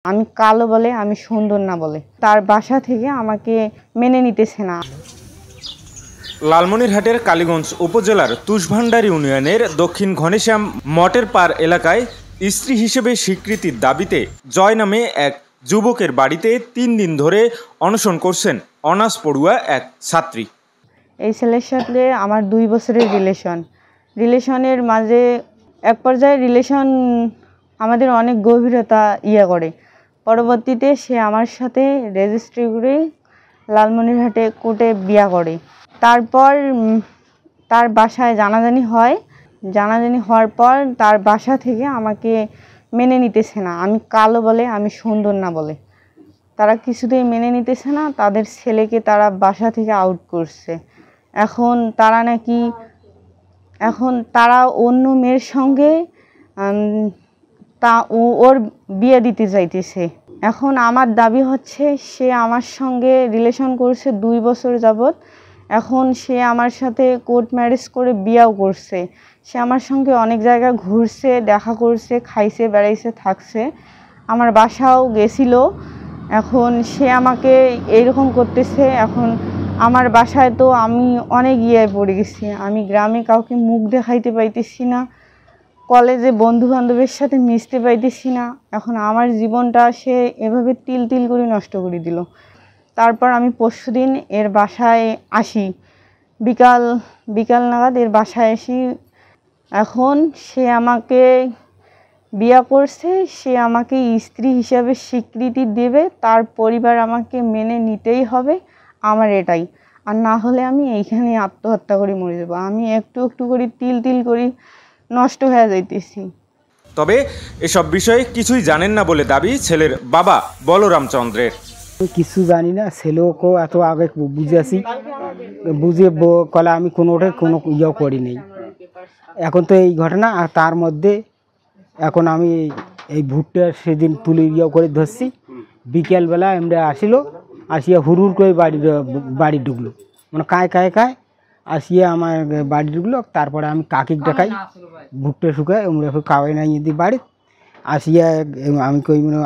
আমি কালো বলে, আমি সুন্দর না বলে তার বাসা থেকে আমাকে মেনে নিতেছে না। লালমনিরহাটের কালীগঞ্জ উপজেলার তুষভান্ডার ইউনিয়নের দক্ষিণ ঘনেশ্যাম মঠের পার এলাকায় স্ত্রী হিসেবে স্বীকৃতির দাবিতে জয় নামে এক যুবকের বাড়িতে ৩ দিন ধরে অনশন করছেন অনার্স পড়ুয়া এক ছাত্রী। এই ছেলের সাথে আমার 2 বছরের রিলেশনের মাঝে এক পর্যায়ে আমাদের অনেক গভীরতা করে। পরবর্তীতে সে আমার সাথে রেজিস্ট্রি করে লালমনিরহাটে কোর্টে বিয়া করে। তারপর তার বাসায় জানাজানি হওয়ার পর তার বাসা থেকে আমাকে মেনে নিতেছে না। আমি কালো বলে, আমি সুন্দর না বলে তারা কিছুতেই মেনে নিতেছে না। তাদের ছেলেকে তারা বাসা থেকে আউট করছে। এখন তারা অন্য মেয়ের সঙ্গে ওর বিয়ে দিতে চাইতেছে। এখন আমার দাবি হচ্ছে সে আমার সঙ্গে রিলেশন করছে 2 বছর যাবৎ। এখন সে আমার সাথে কোর্ট ম্যারেজ করে বিয়েও করছে। সে আমার সঙ্গে অনেক জায়গায় ঘুরছে, দেখা করছে, খাইছে, বেড়াইছে, থাকছে, আমার বাসাও গেছিল। এখন সে আমাকে এইরকম করতেছে। এখন আমার বাসায় তো আমি অনেক পড়ে গেছি। আমি গ্রামে কাউকে মুখ দেখাইতে পাইতেছি না, কলেজে বন্ধু বান্ধবের সাথে মিশতে পাইতেছি না। এখন আমার জীবনটা সে এভাবে তিল করে নষ্ট করে দিল। তারপর আমি পরশুদিন এর বাসায় আসি, বিকাল নাগাদ এর বাসায় আসি। এখন সে আমাকে বিয়ে করছে, সে আমাকে স্ত্রী হিসাবে স্বীকৃতি দেবে, তার পরিবার আমাকে মেনে নিতেই হবে, আমার এটাই। আর না হলে আমি এইখানে আত্মহত্যা করে মরে যাবো। আমি একটু করে তিল করে নষ্ট হয়ে যাইতেছি। তবে এসব বিষয়ে কিছুই জানেন না বলে দাবি ছেলের বাবা বলরাম চন্দ্রের। কিছু জানি না, ছেলেকেও এত আগে বুঝে কলা আমি কোনো করি নেই। এখন তো এই ঘটনা, আর তার মধ্যে এখন আমি এই ভুট্টা সেদিন তুলে করে ধরছি। বিকেলবেলা আমরা আসিয়া হুড় করে বাড়ি ঢুকলো, মানে কায় আসিয়া আমার বাড়ি ঢুকলো। তারপরে আমি কাকিক দেখাই, ভুট্টা শুকায় আমরা খাওয়াই নাই যদি বাড়ি আসিয়া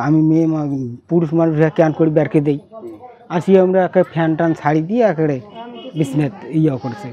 আমি মেয়ে পুরুষ মানুষ ক্যান করে বেরকে দেই। আসিয়া আমরা ফ্যান টান ছাড়ি দিয়ে একেবারে বিছনাত করছে।